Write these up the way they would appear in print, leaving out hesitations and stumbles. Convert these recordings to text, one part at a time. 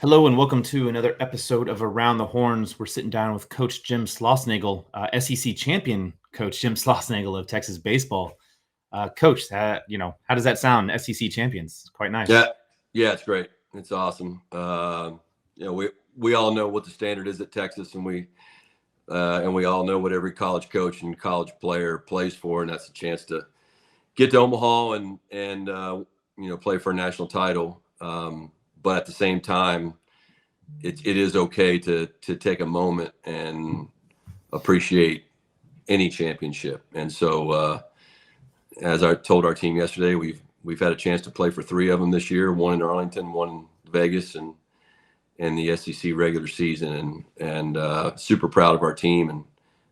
Hello and welcome to another episode of Around the Horns. We're sitting down with Coach Jim Schlossnagle, SEC champion Coach Jim Schlossnagle of Texas baseball. Coach, how does that sound? SEC champions, quite nice. Yeah, it's great. It's awesome. We all know what the standard is at Texas, and we all know what every college coach and college player plays for, and that's a chance to get to Omaha and play for a national title. But at the same time, it is okay to take a moment and appreciate any championship. And so, as I told our team yesterday, we've had a chance to play for 3 of them this year: one in Arlington, one in Vegas, and the SEC regular season. And super proud of our team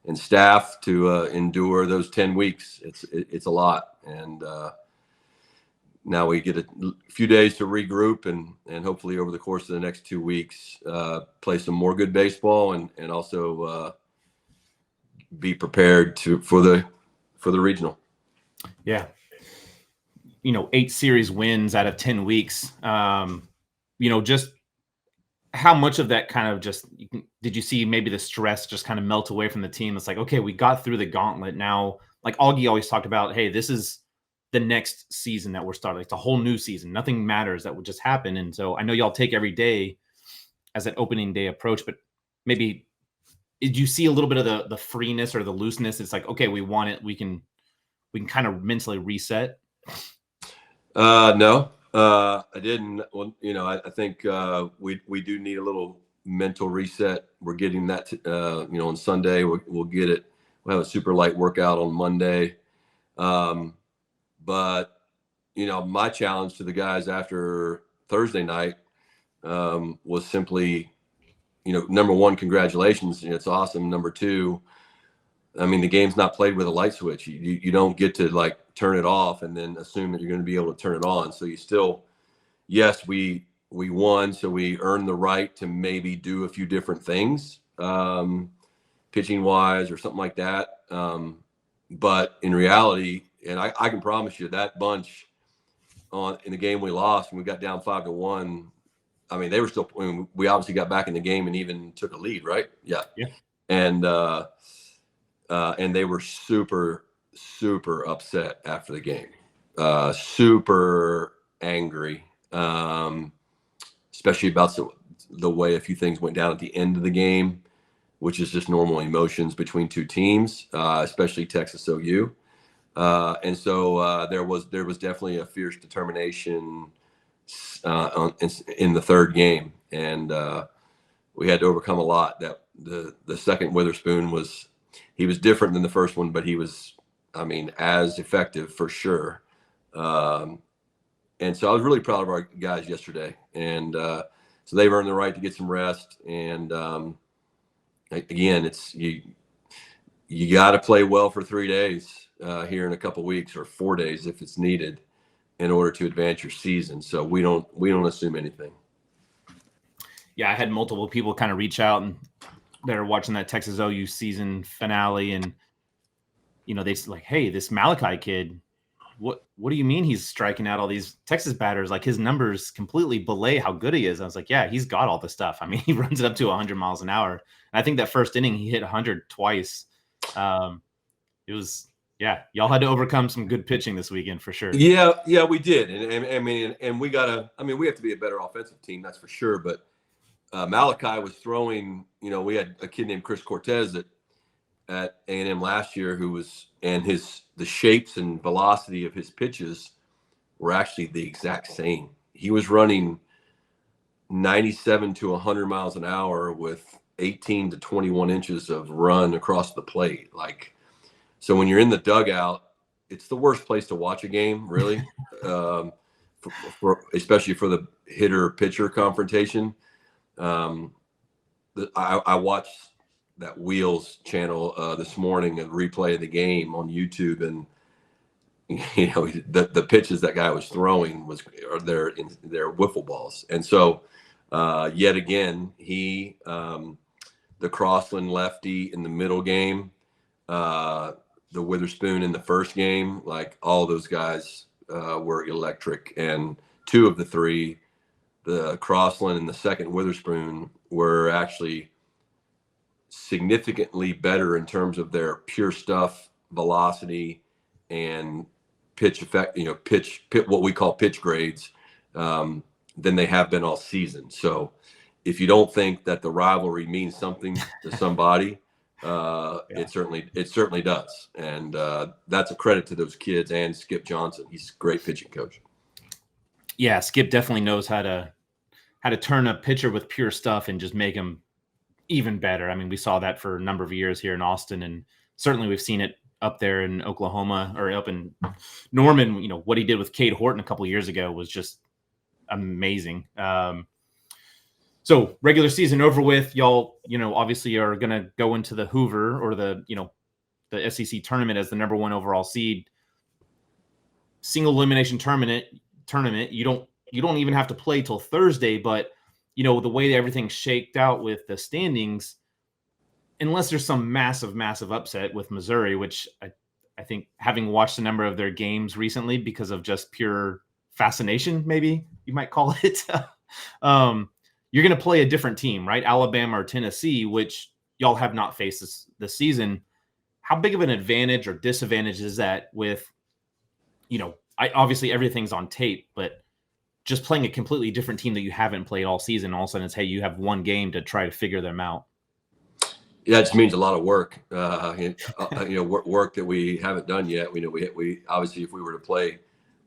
and staff to endure those 10 weeks. It's a lot. And now we get a few days to regroup and hopefully over the course of the next 2 weeks, play some more good baseball and also be prepared for the regional. Yeah. 8 series wins out of 10 weeks. Just how much of that kind of did you see maybe the stress just kind of melt away from the team? It's like, okay, we got through the gauntlet. Now, like Augie always talked about, hey, this is the next season that we're starting. It's a whole new season. Nothing matters. That would just happen. And so I know y'all take every day as an opening day approach, but maybe did you see a little bit of the freeness or the looseness? It's like, okay, we want it. We can kind of mentally reset. No, I didn't. Well, I think we do need a little mental reset. We're getting that, on Sunday. We'll get it. We'll have a super light workout on Monday. But, my challenge to the guys after Thursday night was simply, number one, congratulations. It's awesome. Number two, I mean, the game's not played with a light switch. You don't get to turn it off and then assume that you're going to be able to turn it on. So you still, yes, we won. So we earned the right to maybe do a few different things, pitching wise or something like that. But in reality, and I can promise you that bunch in the game we lost when we got down 5-1, I mean, they were still, we obviously got back in the game and even took a lead, right? Yeah. And they were super, super upset after the game, super angry, especially about the way a few things went down at the end of the game, which is just normal emotions between two teams, especially Texas OU. And so there was definitely a fierce determination in the third game, and we had to overcome a lot. That the second Witherspoon was different than the first one, but he was, as effective for sure. And so I was really proud of our guys yesterday, and so they've earned the right to get some rest. And again, it's you got to play well for 3 days here in a couple weeks, or 4 days if it's needed, in order to advance your season. So we don't assume anything. Yeah, I had multiple people kind of reach out and they're watching that Texas OU season finale, and they like, hey, this Malachi kid, what do you mean he's striking out all these Texas batters? Like, his numbers completely belie how good he is. I was like, yeah, he's got all the stuff. I mean, he runs it up to 100 miles an hour. And I think that first inning he hit 100 twice. It was, y'all had to overcome some good pitching this weekend for sure. Yeah, we did. And we we have to be a better offensive team, that's for sure. But Malachi was throwing, we had a kid named Chris Cortez at A&M last year the shapes and velocity of his pitches were actually the exact same. He was running 97 to 100 miles an hour with 18 to 21 inches of run across the plate. So when you're in the dugout, it's the worst place to watch a game, really, especially for the hitter-pitcher confrontation. I watched that Wheels channel this morning, a replay of the game on YouTube, and the pitches that guy was throwing they're wiffle balls. And so yet again, the Crossland lefty in the middle game, the Witherspoon in the first game, all those guys were electric, and 2 of the 3 the Crossland and the second Witherspoon were actually significantly better in terms of their pure stuff velocity and pitch effect, pitch what we call pitch grades, than they have been all season. So if you don't think that the rivalry means something to somebody, it certainly does. And that's a credit to those kids and Skip Johnson. He's a great pitching coach. Yeah, Skip definitely knows how to turn a pitcher with pure stuff and just make him even better. I mean, we saw that for a number of years here in Austin, and certainly we've seen it up there in Oklahoma or up in Norman. What he did with Cade Horton a couple of years ago was just amazing. So regular season over with, y'all, obviously are going to go into the Hoover or the SEC tournament as the number 1 overall seed. Single elimination tournament. You don't even have to play till Thursday, but the way that everything's shaked out with the standings, unless there's some massive upset with Missouri, which I think, having watched a number of their games recently because of just pure fascination, maybe you might call it, you're going to play a different team, right? Alabama or Tennessee, which y'all have not faced this season. How big of an advantage or disadvantage is that with, obviously everything's on tape, but just playing a completely different team that you haven't played all season, all of a sudden it's, hey, you have one game to try to figure them out. Yeah, it just means a lot of work, work that we haven't done yet. We obviously, if we were to play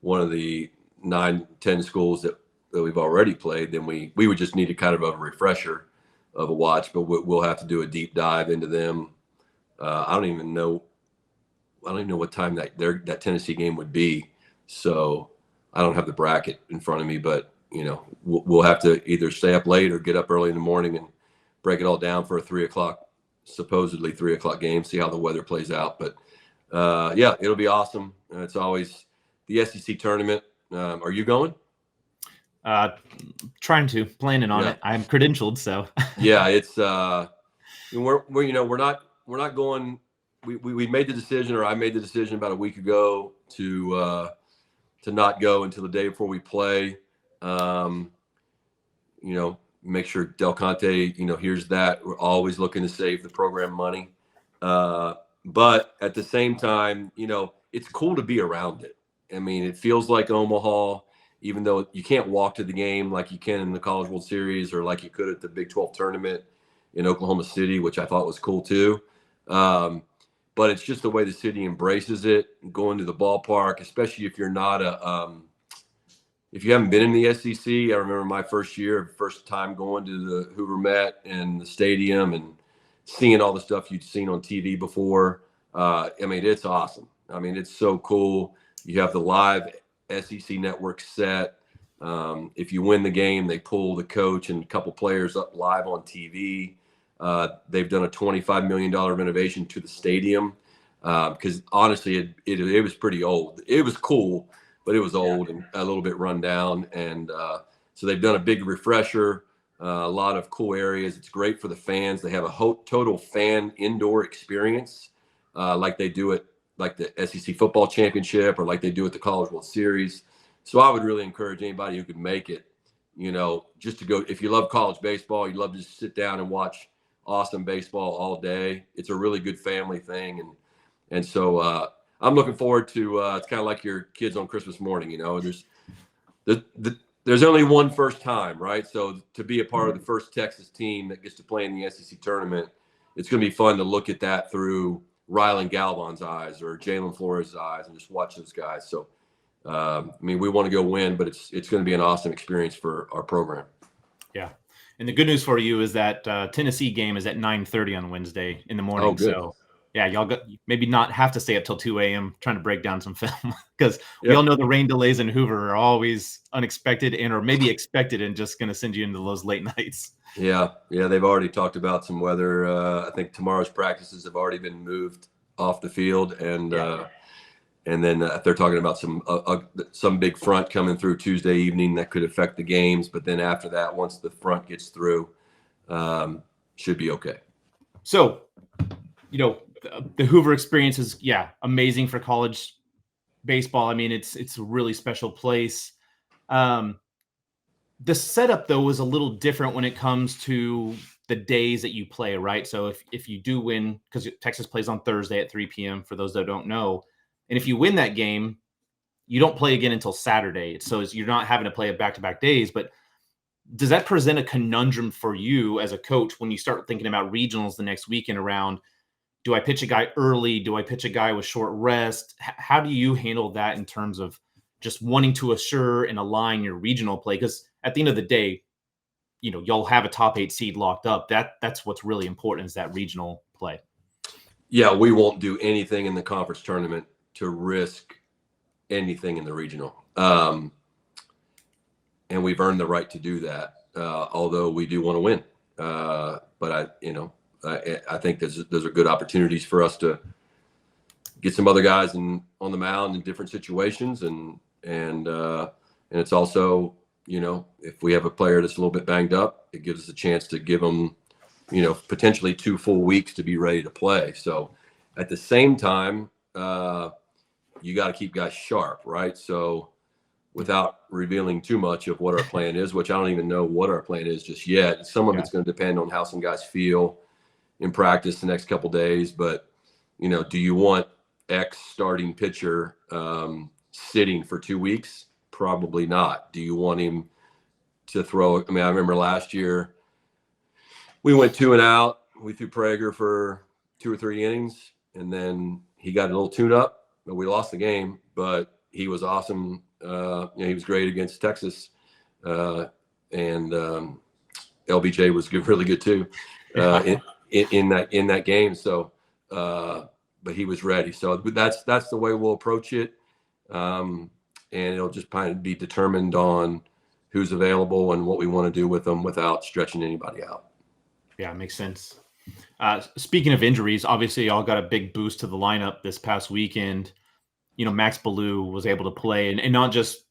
one of the 9-10 schools that we've already played, then we would just need a kind of a refresher of a watch, but we'll have to do a deep dive into them. I don't even know what time that Tennessee game would be. So I don't have the bracket in front of me, but we'll have to either stay up late or get up early in the morning and break it all down for a supposedly 3 o'clock game, see how the weather plays out. But it'll be awesome. It's always the SEC tournament. Are you going? Planning on it. I'm credentialed, so yeah, it's we're not going. We made the decision, or I made the decision about a week ago to not go until the day before we play. Make sure Del Conte, hears that. We're always looking to save the program money. But at the same time, it's cool to be around it. I mean, it feels like Omaha, even though you can't walk to the game like you can in the College World Series or like you could at the Big 12 tournament in Oklahoma City, which I thought was cool too. But it's just the way the city embraces it, going to the ballpark, especially if you're not if you haven't been in the SEC. I remember my first time going to the Hoover Met and the stadium and seeing all the stuff you'd seen on TV before. It's awesome. It's so cool. You have the live SEC network set. If you win the game, they pull the coach and a couple players up live on TV. They've done a $25 million renovation to the stadium because honestly, it was pretty old. It was cool, but it was old and a little bit run down. And so they've done a big refresher, a lot of cool areas. It's great for the fans. They have a total fan indoor experience like they do it, like the SEC football championship or like they do at the College World Series. So I would really encourage anybody who could make it, just to go. If you love college baseball, you love to just sit down and watch awesome baseball all day. It's a really good family thing. And so I'm looking forward to, it's kind of like your kids on Christmas morning, there's only one first time, right? So to be a part of the first Texas team that gets to play in the SEC tournament, it's going to be fun to look at that through Rylan Galvan's eyes or Jalen Flores' eyes and just watch those guys. So, we want to go win, but it's going to be an awesome experience for our program. Yeah. And the good news for you is that Tennessee game is at 9:30 on Wednesday in the morning. Oh, good. So, yeah, y'all got maybe not have to stay up till 2 a.m. trying to break down some film because we all know the rain delays in Hoover are always unexpected or maybe expected and just going to send you into those late nights. Yeah. They've already talked about some weather. I think tomorrow's practices have already been moved off the field, and then they're talking about some big front coming through Tuesday evening that could affect the games. But then after that, once the front gets through, should be okay. So, the Hoover experience is, amazing for college baseball. It's a really special place. The setup though is a little different when it comes to the days that you play, right? So if you do win, because Texas plays on Thursday at 3 p.m. for those that don't know, and if you win that game, you don't play again until Saturday. So you're not having to play it back-to-back days. But does that present a conundrum for you as a coach when you start thinking about regionals the next weekend around, do I pitch a guy early? Do I pitch a guy with short rest? How do you handle that in terms of just wanting to assure and align your regional play? Because at the end of the day, you'll have a top 8 seed locked up. That's what's really important, is that regional play. Yeah, we won't do anything in the conference tournament to risk anything in the regional. And we've earned the right to do that, although we do want to win. But I think those are good opportunities for us to get some other guys on the mound in different situations, and it's also, if we have a player that's a little bit banged up, it gives us a chance to give them, potentially 2 full weeks to be ready to play. So at the same time, you got to keep guys sharp, right? So without revealing too much of what our plan is, which I don't even know what our plan is just yet. Some of it's going to depend on how some guys feel in practice the next couple of days. But, do you want X starting pitcher sitting for 2 weeks? Probably not. Do you want him to throw? I mean, I remember last year we went 2 and out. We threw Prager for 2 or 3 innings, and then he got a little tune up, but we lost the game. But he was awesome. He was great against Texas, and LBJ was good, really good too in that game. So, but he was ready. So that's the way we'll approach it, and it'll just kind of be determined on who's available and what we want to do with them without stretching anybody out. Yeah, it makes sense. Speaking of injuries, obviously y'all got a big boost to the lineup this past weekend. Max Ballou was able to play and not just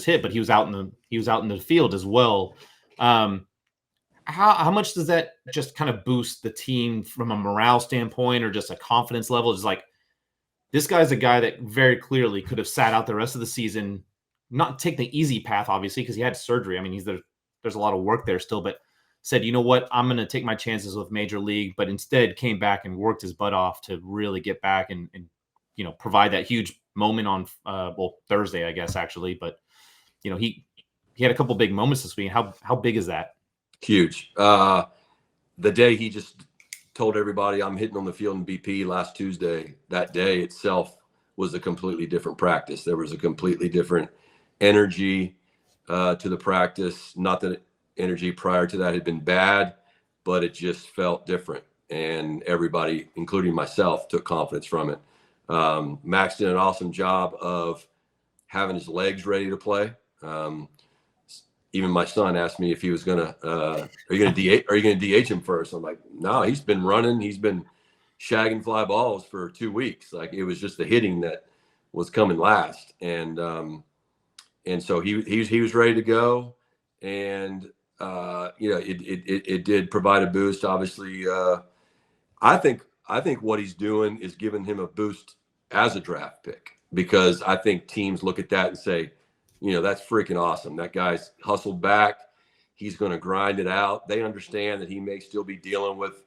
hit, but he was out in the field as well. How much does that just kind of boost the team from a morale standpoint or just a confidence level? It's like, this guy's a guy that very clearly could have sat out the rest of the season, not take the easy path, obviously, because he had surgery. I mean, there's a lot of work there still, but said, you know what, I'm going to take my chances with Major League, but instead came back and worked his butt off to really get back and provide that huge moment on Thursday, I guess, actually. But he had a couple big moments this week. How big is that? Huge. The day he just told everybody I'm hitting on the field in BP last Tuesday, that day itself was a completely different practice. There was a completely different energy to the practice. Not that energy prior to that had been bad, but it just felt different. And everybody, including myself, took confidence from it. Max did an awesome job of having his legs ready to play. Even my son asked me if he was gonna, are you gonna DH him first? I'm like, no, he's been running. He's been shagging fly balls for 2 weeks. Like, it was just the hitting that was coming last. And so he was ready to go. And it did provide a boost. Obviously, I think what he's doing is giving him a boost as a draft pick, because I think teams look at that and say, that's freaking awesome. That guy's hustled back. He's going to grind it out. They understand that he may still be dealing with,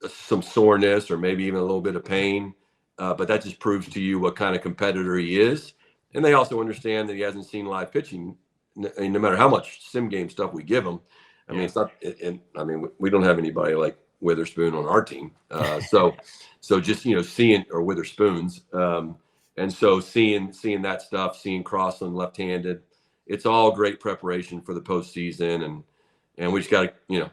some soreness or maybe even a little bit of pain. But that just proves to you what kind of competitor he is. And they also understand that he hasn't seen live pitching, no matter how much sim game stuff we give him. I mean, it's not, and I mean, we don't have anybody like Witherspoon on our team. So just, seeing, or Witherspoons. And so seeing that stuff, seeing Crossland left-handed, it's all great preparation for the postseason. And we just got to,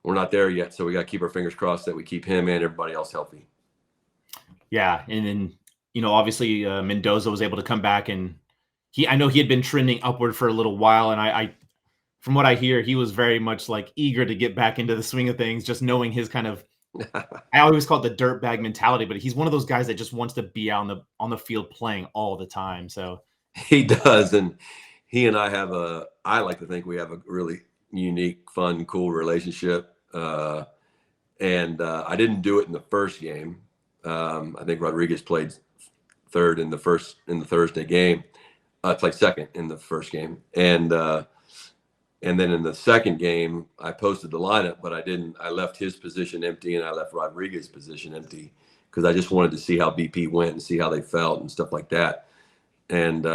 we're not there yet. So we got to keep our fingers crossed that we keep him and everybody else healthy. Yeah. And then, obviously Mendoza was able to come back, and I know he had been trending upward for a little while. And I from what I hear, he was very much like eager to get back into the swing of things, just knowing his kind of, I always call it the dirtbag mentality, but he's one of those guys that just wants to be on the field playing all the time. So he does. And he and I like to think we have a really unique, fun, cool relationship. And I didn't do it in the first game. I think Rodriguez played third in the Thursday game. I played second in the first game, and then in the second game, I posted the lineup, but I didn't. I left his position empty, and I left Rodriguez's position empty because I just wanted to see how BP went and see how they felt and stuff like that. And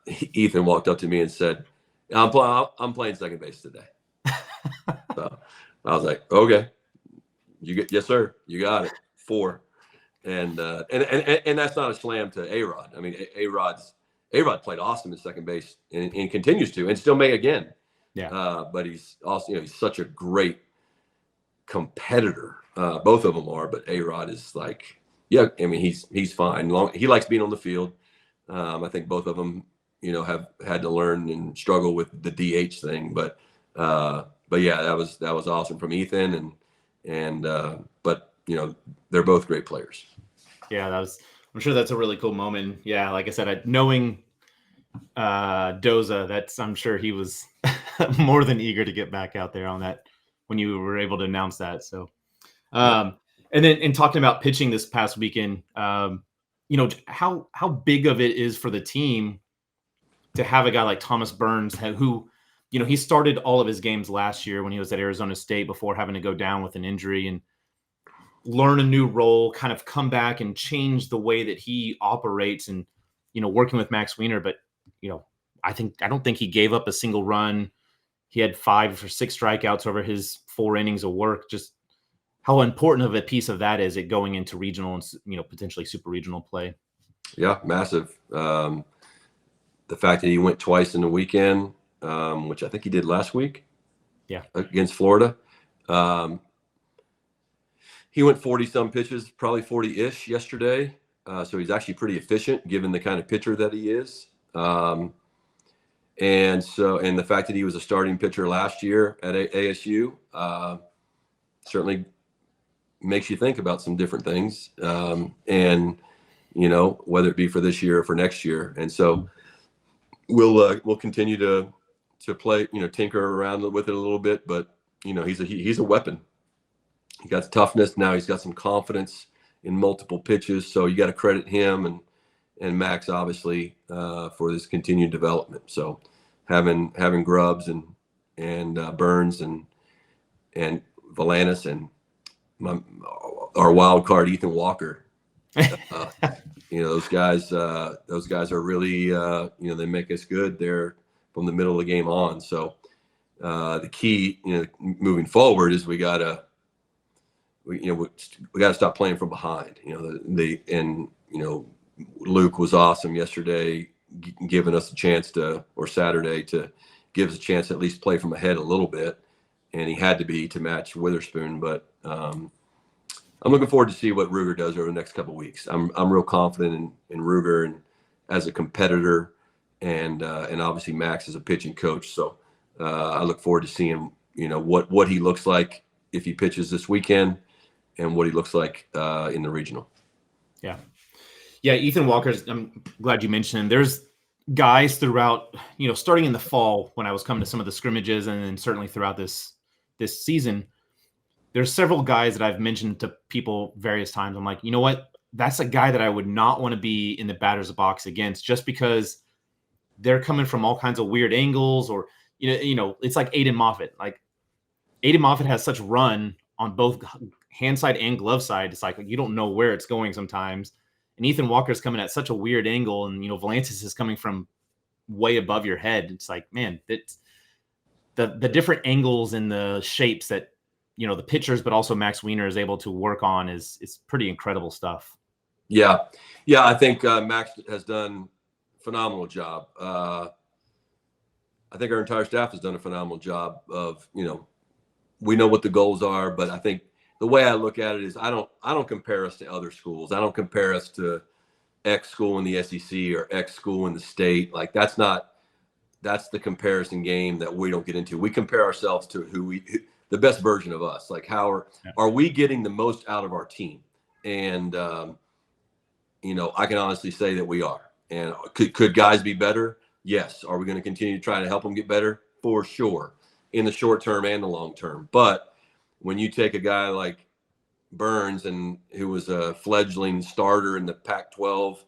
Ethan walked up to me and said, I'm playing second base today. So I was like, okay, yes, sir. You got it. 4. And that's not a slam to A-Rod. I mean, A-Rod played awesome at second base and continues to, and still may again. Yeah. But he's also, he's such a great competitor. Both of them are, but A-Rod is like, yeah, I mean, he's fine. He likes being on the field. I think both of them, have had to learn and struggle with the DH thing, but yeah, that was awesome from Ethan, but they're both great players. Yeah, I'm sure that's a really cool moment. Yeah, like I said, knowing Doza, I'm sure he was more than eager to get back out there on that when you were able to announce that. So, and then in talking about pitching this past weekend, how big of it is for the team to have a guy like Thomas Burns who, he started all of his games last year when he was at Arizona State before having to go down with an injury and learn a new role, kind of come back and change the way that he operates and, working with Max Wiener. But, I don't think he gave up a single run. He had 5 or 6 strikeouts over his 4 innings of work. Just how important of a piece of that is it going into regional and, potentially super regional play? Yeah, massive. The fact that he went twice in the weekend, which I think he did last week. Yeah. Against Florida. He went 40-some pitches, probably 40-ish yesterday. So he's actually pretty efficient given the kind of pitcher that he is. And the fact that he was a starting pitcher last year at ASU certainly makes you think about some different things. And whether it be for this year or for next year. And so we'll continue to play, tinker around with it a little bit, but he's a weapon. He got toughness. Now he's got some confidence in multiple pitches. So you got to credit him and Max obviously for this continued development. So having Grubbs and Burns and Valantes and our wild card Ethan Walker. Those guys are really, they make us good there from the middle of the game on. So the key, moving forward is we got to stop playing from behind. Luke was awesome yesterday, giving us a chance Saturday to give us a chance to at least play from ahead a little bit, and he had to be to match Witherspoon. But I'm looking forward to see what Ruger does over the next couple of weeks. I'm real confident in Ruger and as a competitor, and obviously Max as a pitching coach. So I look forward to seeing what he looks like if he pitches this weekend, and what he looks like in the regional. Yeah, Ethan Walker's. I'm glad you mentioned him. There's guys throughout, starting in the fall when I was coming to some of the scrimmages, and then certainly throughout this season. There's several guys that I've mentioned to people various times. I'm like, you know what? That's a guy that I would not want to be in the batter's box against, just because they're coming from all kinds of weird angles, or it's like Aiden Moffett. Like Aiden Moffett has such run on both hand side and glove side. It's like you don't know where it's going sometimes. And Ethan Walker's coming at such a weird angle, and Valantes is coming from way above your head. It's like, man, it's the different angles and the shapes that the pitchers, but also Max Wiener is able to work on is pretty incredible stuff. Yeah. I think Max has done a phenomenal job. I think our entire staff has done a phenomenal job of, we know what the goals are, but I think the way I look at it is I don't compare us to other schools. I don't compare us to X school in the SEC or X school in the state. Like that's the comparison game that we don't get into. We compare ourselves to the best version of us. Like how are we getting the most out of our team? And, I can honestly say that we are. And could guys be better? Yes. Are we going to continue to try to help them get better? For sure. In the short term and the long term. But when you take a guy like Burns, who was a fledgling starter in the Pac-12,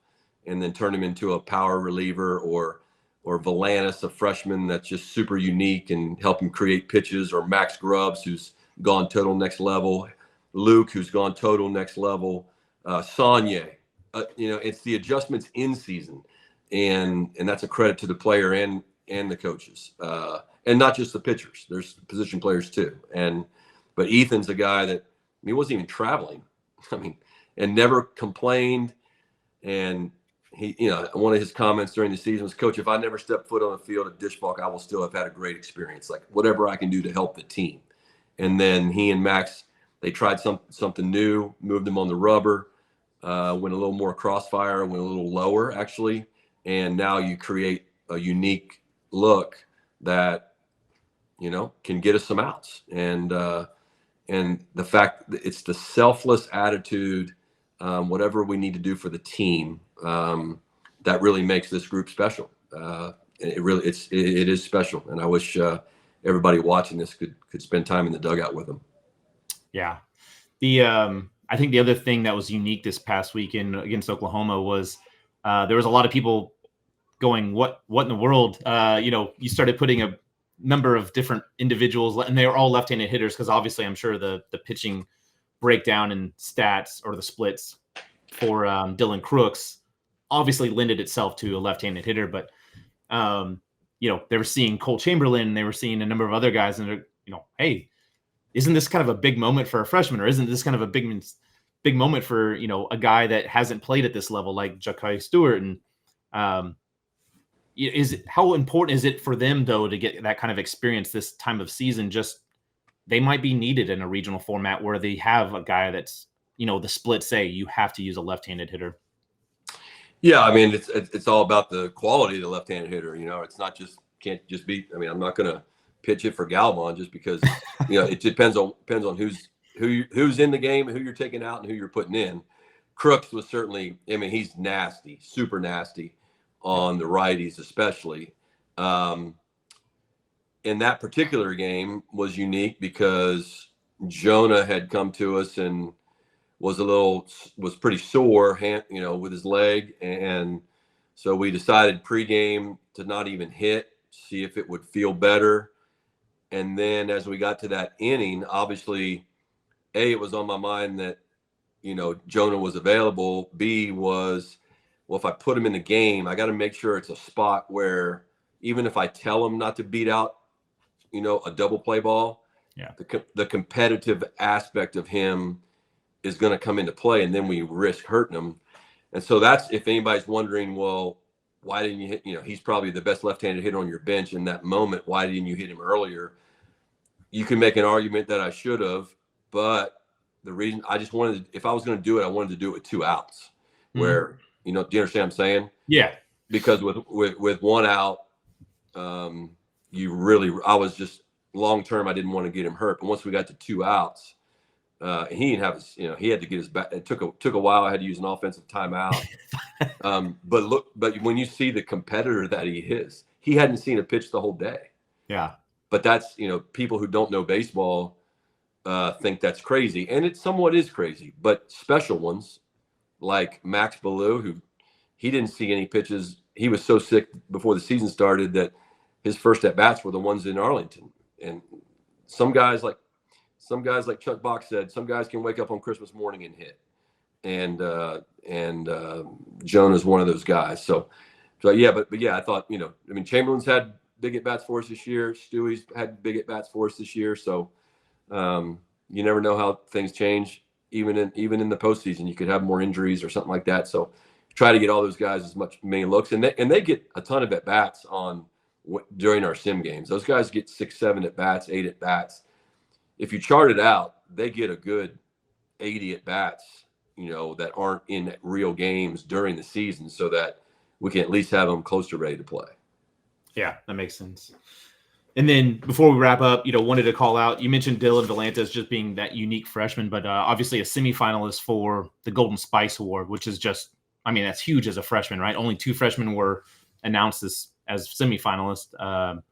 and then turn him into a power reliever, or or Valantes, a freshman that's just super unique and help him create pitches, or Max Grubbs, who's gone total next level, Luke, who's gone total next level, Sonye. It's the adjustments in season, and that's a credit to the player and the coaches, and not just the pitchers. There's position players too. But Ethan's a guy that he wasn't even traveling, and never complained. And he, one of his comments during the season was, "Coach, if I never step foot on the field at Dishbach, I will still have had a great experience. Like whatever I can do to help the team." And then he and Max, they tried something new, moved them on the rubber, went a little more crossfire, went a little lower actually, and now you create a unique look that can get us some outs. And the fact that it's the selfless attitude, whatever we need to do for the team, that really makes this group special. It is special, and I wish everybody watching this could spend time in the dugout with them. Yeah. I think the other thing that was unique this past weekend against Oklahoma was there was a lot of people going, what in the world? You started putting a number of different individuals, and they were all left-handed hitters, because obviously I'm sure the pitching breakdown and stats, or the splits for Dylan Crooks, obviously lended itself to a left-handed hitter. But they were seeing Cole Chamberlain, they were seeing a number of other guys, and they're, hey, isn't this kind of a big moment for a freshman, or isn't this kind of a big moment for a guy that hasn't played at this level like Ja'Kai Stewart? And how important is it for them though to get that kind of experience this time of season? Just they might be needed in a regional format where they have a guy that's the split say you have to use a left-handed hitter. Yeah, it's all about the quality of the left-handed hitter. It's not just can't just be. I'm not going to pitch it for Galvan just because it depends on who's in the game, who you're taking out, and who you're putting in. Crooks was certainly. He's nasty, super nasty on the righties, especially. In that particular game was unique because Jonah had come to us and was pretty sore, with his leg, and so we decided pregame to not even hit, see if it would feel better. And then as we got to that inning, obviously, A, it was on my mind that Jonah was available. B was, well, if I put him in the game, I got to make sure it's a spot where even if I tell him not to beat out, a double play ball, the competitive aspect of him is going to come into play, and then we risk hurting him. And so that's, if anybody's wondering, well, why didn't you hit, he's probably the best left-handed hitter on your bench in that moment. Why didn't you hit him earlier? You can make an argument that I should have, but the reason I just wanted to, if I was going to do it, I wanted to do it with 2 outs where, do you understand what I'm saying? Yeah. Because with 1 out, I was just long-term, I didn't want to get him hurt. But once we got to 2 outs, he didn't have his, he had to get his back. It took a while. I had to use an offensive timeout. But when you see the competitor that he is, he hadn't seen a pitch the whole day. Yeah. But that's, people who don't know baseball think that's crazy. And it somewhat is crazy. But special ones like Max Ballou, who he didn't see any pitches. He was so sick before the season started that his first at-bats were the ones in Arlington. And some guys like Chuck Bach said, some guys can wake up on Christmas morning and hit. And Jonah's one of those guys. So yeah, but yeah, I thought, Chamberlain's had big at-bats for us this year. Stewie's had big at-bats for us this year. So you never know how things change. Even in the postseason, you could have more injuries or something like that. So try to get all those guys many looks. And they get a ton of at-bats during our sim games. Those guys get 6, 7 at-bats, 8 at-bats. If you chart it out, they get a good 80 at-bats, that aren't in real games during the season, so that we can at least have them close to ready to play. Yeah, that makes sense. And then before we wrap up, wanted to call out, you mentioned Dylan Valantes just being that unique freshman, but obviously a semifinalist for the Golden Spice Award, which is just, that's huge as a freshman, right? Only 2 freshmen were announced as semifinalists.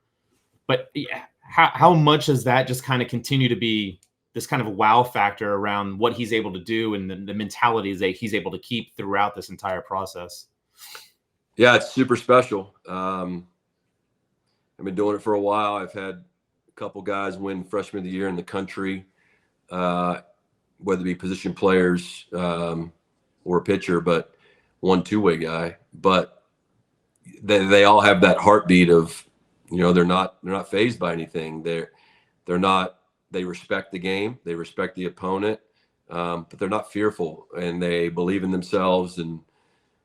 But yeah, how much does that just kind of continue to be this kind of wow factor around what he's able to do and the mentalities that he's able to keep throughout this entire process? Yeah, it's super special. I've been doing it for a while. I've had a couple guys win freshman of the year in the country, whether it be position players or a pitcher, but one two-way guy. But they all have that heartbeat of, they're not fazed by anything. They respect the game, they respect the opponent, but they're not fearful, and they believe in themselves, and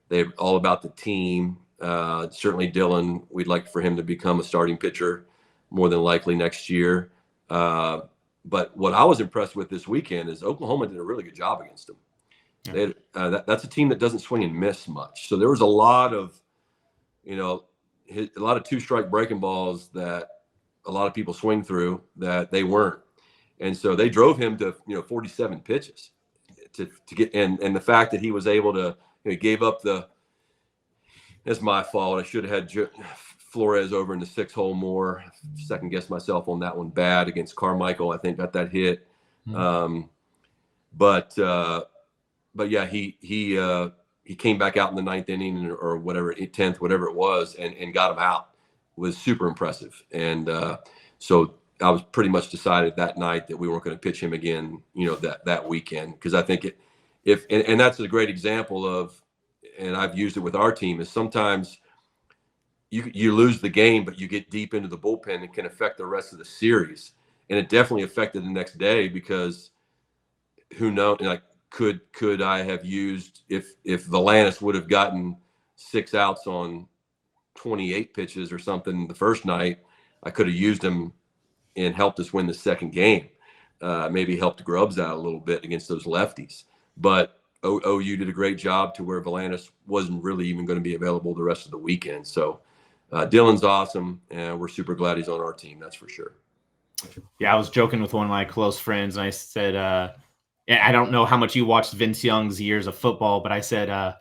they're all about the team. Certainly Dylan, we'd like for him to become a starting pitcher more than likely next year. But what I was impressed with this weekend is Oklahoma did a really good job against them. Yeah. That's a team that doesn't swing and miss much. So there was a lot of, a lot of two-strike breaking balls that a lot of people swing through that they weren't. And so they drove him to, 47 pitches to get, and the fact that he was able to, he gave up it's my fault. I should have had Flores over in the 6-hole more. Second guessed myself on that one bad against Carmichael. I think got that hit. Mm-hmm. But yeah, he came back out in the 9th inning or whatever, 10th, whatever it was, and got him out. It was super impressive. And so I was pretty much decided that night that we weren't going to pitch him again, that weekend, because I think and that's a great example of, and I've used it with our team, is sometimes you lose the game, but you get deep into the bullpen and can affect the rest of the series. And it definitely affected the next day, because who knows, like, could I have used, if Valantes would have gotten 6 outs on 28 pitches or something the first night, I could have used him and helped us win the second game. Maybe helped Grubbs out a little bit against those lefties. But OU did a great job to where Valantes wasn't really even going to be available the rest of the weekend. So Dylan's awesome, and we're super glad he's on our team. That's for sure. Yeah, I was joking with one of my close friends, and I said, I don't know how much you watched Vince Young's years of football, but I said,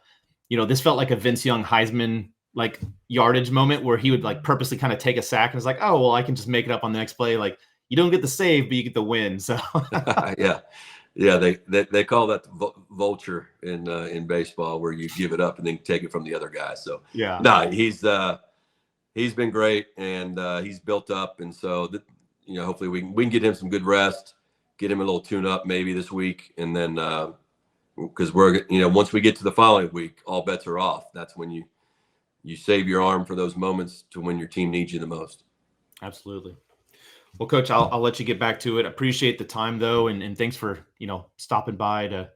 this felt like a Vince Young Heisman like yardage moment where he would like purposely kind of take a sack and it's like, oh, well, I can just make it up on the next play. Like, you don't get the save, but you get the win. So yeah, they call that the vulture in baseball, where you give it up and then take it from the other guy. So yeah, he's been great, and he's built up, and so hopefully we can get him some good rest, get him a little tune up maybe this week, and then because we're once we get to the following week, all bets are off. That's when you save your arm for those moments to when your team needs you the most. Absolutely. Well, Coach, I'll let you get back to it. Appreciate the time, though, and thanks for stopping by to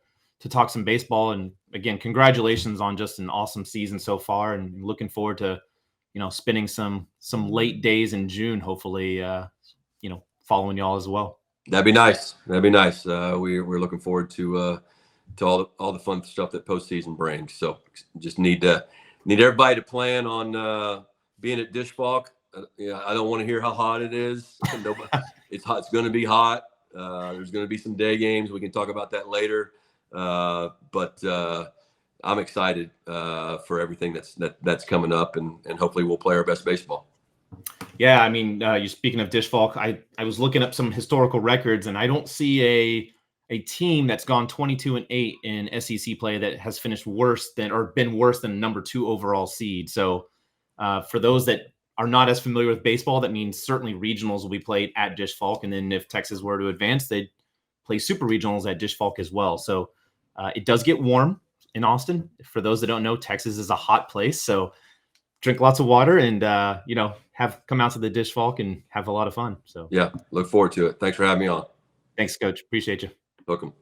talk some baseball. And again, congratulations on just an awesome season so far, and looking forward to spending some late days in June, hopefully, following y'all as well. That'd be nice. We're looking forward to all the fun stuff that postseason brings. So just need everybody to plan on being at Dish Falk. I don't want to hear how hot it is. It's hot. It's going to be hot. There's going to be some day games. We can talk about that later. But I'm excited for everything that's coming up, and hopefully we'll play our best baseball. Yeah, I mean, you're speaking of Dish Falk. I was looking up some historical records, and I don't see a team that's gone 22-8 in SEC play that has finished been worse than number 2 overall seed. So for those that are not as familiar with baseball, that means certainly regionals will be played at Dish Falk. And then if Texas were to advance, they'd play super regionals at Dish Falk as well. So it does get warm in Austin. For those that don't know, Texas is a hot place. So drink lots of water and, come out to the Dish Falk and have a lot of fun. So yeah, look forward to it. Thanks for having me on. Thanks, Coach. Appreciate you. Welcome.